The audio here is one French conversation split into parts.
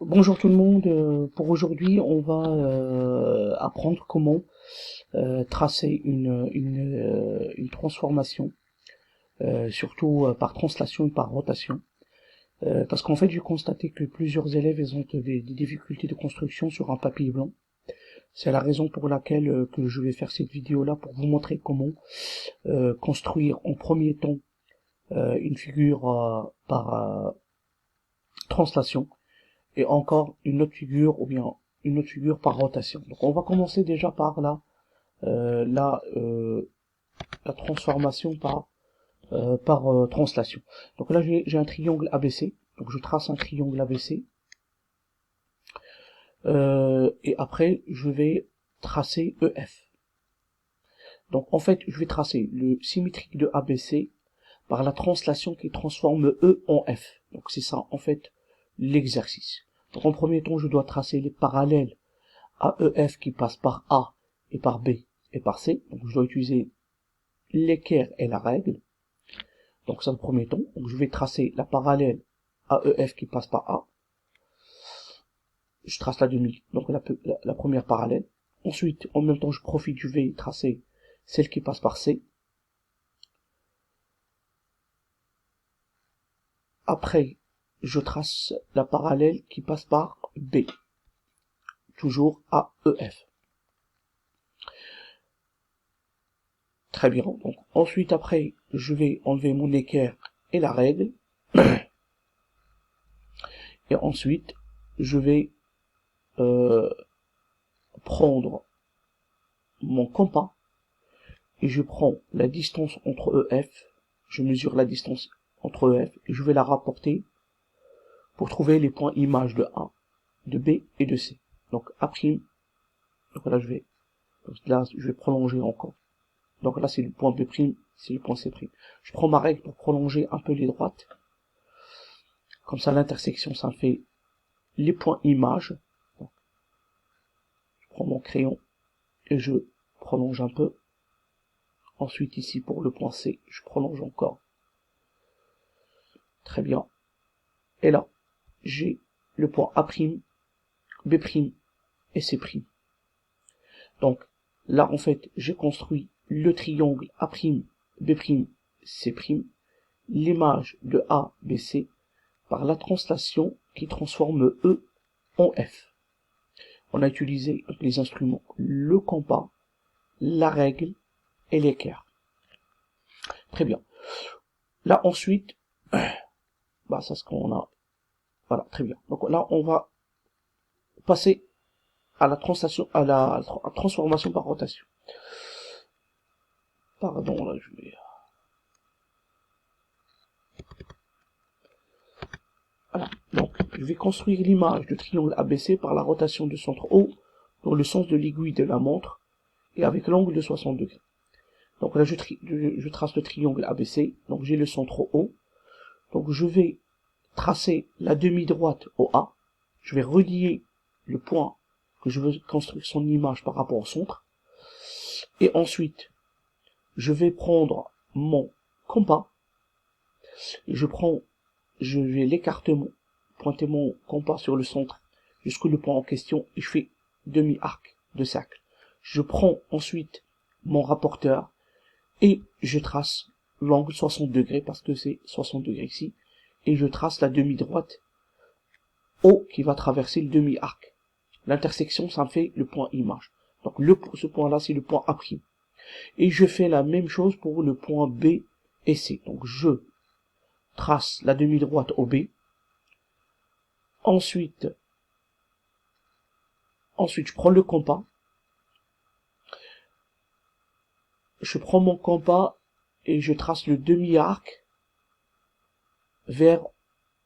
Bonjour tout le monde, pour aujourd'hui on va apprendre comment tracer une transformation, surtout par translation et par rotation. Parce qu'en fait j'ai constaté que plusieurs élèves ils ont des difficultés de construction sur un papier blanc. C'est la raison pour laquelle que je vais faire cette vidéo là pour vous montrer comment construire en premier temps une figure par translation et encore une autre figure ou bien une autre figure par rotation. Donc on va commencer déjà par la transformation par translation. Donc là j'ai un triangle ABC, donc je trace un triangle ABC et après je vais tracer EF. Donc en fait je vais tracer le symétrique de ABC par la translation qui transforme E en F. Donc c'est ça en fait l'exercice. Donc en premier temps je dois tracer les parallèles AEF qui passe par A et par B et par C. Donc je dois utiliser l'équerre et la règle. Donc c'est le premier temps. Donc je vais tracer la parallèle AEF qui passe par A. Je trace la demi, donc la première parallèle. Ensuite, en même temps, je profite, je vais tracer celle qui passe par C. Après, je trace la parallèle qui passe par B. Toujours AEF. Très bien. Donc ensuite, après, je vais enlever mon équerre et la règle. Et ensuite, je vais prendre mon compas et je prends la distance entre EF, je mesure la distance entre EF et je vais la rapporter pour trouver les points images de A, de B et de C. Donc A', donc là je vais prolonger encore. Donc là c'est le point B', c'est le point C'. Je prends ma règle pour prolonger un peu les droites. Comme ça l'intersection ça fait les points images. Donc, je prends mon crayon et je prolonge un peu. Ensuite ici pour le point C, je prolonge encore. Très bien. Et là, j'ai le point A', B' et C'. Donc là en fait j'ai construit le triangle A', B', C', l'image de A, B, C par la translation qui transforme E en F. On a utilisé les instruments, le compas, la règle et l'équerre. Très bien. Là ensuite, bah ça c'est ce qu'on a. Voilà, très bien. Donc là on va passer à la translation, à la transformation par rotation. Pardon, là je vais. Voilà. Donc je vais construire l'image de triangle ABC par la rotation du centre O dans le sens de l'aiguille de la montre et avec l'angle de 60 degrés. Donc là je trace le triangle ABC, donc j'ai le centre O. Donc je vais tracer la demi-droite au A. Je vais relier le point que je veux construire son image par rapport au centre. Et ensuite, je vais prendre mon compas. Et je vais l'écartement, pointer mon compas sur le centre jusqu'au le point en question et je fais demi-arc de cercle. Je prends ensuite mon rapporteur et je trace l'angle 60 degrés parce que c'est 60 degrés ici et je trace la demi-droite O qui va traverser le demi-arc. L'intersection, ça me fait le point image. Donc ce point-là, c'est le point A'. Et je fais la même chose pour le point B et C. Donc je trace la demi-droite au B. Ensuite, je prends le compas. Je prends mon compas et je trace le demi-arc vers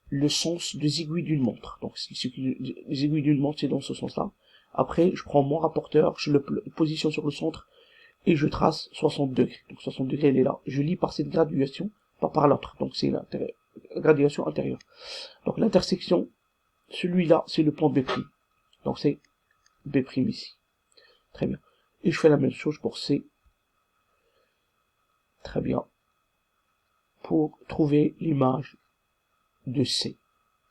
le sens des aiguilles d'une montre. Donc les aiguilles d'une montre, c'est dans ce sens-là. Après, je prends mon rapporteur, je le positionne sur le centre et je trace 60 degrés. Donc 60 degrés, elle est là. Je lis par cette graduation, pas par l'autre. Donc c'est la graduation intérieure. Donc l'intersection, celui-là, c'est le point B'. Donc c'est B' ici. Très bien. Et je fais la même chose pour C. Très bien. Pour trouver l'image de C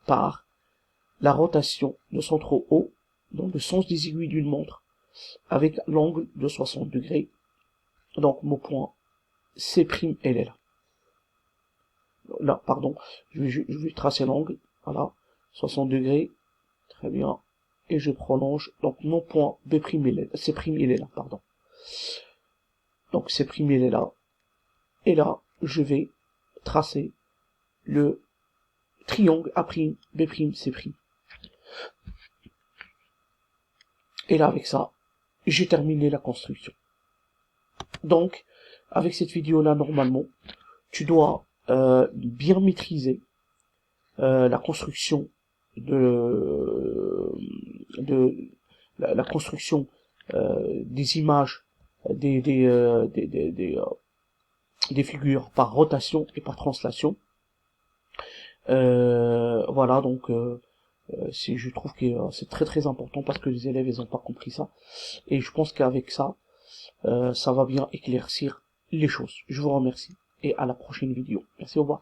par la rotation de centre au haut dans le sens des aiguilles d'une montre avec l'angle de 60 degrés. Donc mon point C', elle est là. Là, pardon, je vais tracer l'angle, voilà, 60 degrés, très bien, et je prolonge, donc mon point B', C', il est là, pardon. Donc C', il est là, et là, je vais tracer le triangle A', B', C'. Et là, avec ça, j'ai terminé la construction. Donc, avec cette vidéo-là, normalement, tu dois bien maîtriser la construction la construction des images des figures par rotation et par translation. Voilà, donc je trouve que c'est très important parce que les élèves ils ont pas compris ça, et je pense qu'avec ça ça va bien éclaircir les choses. Je vous remercie et à la prochaine vidéo. Merci, au revoir.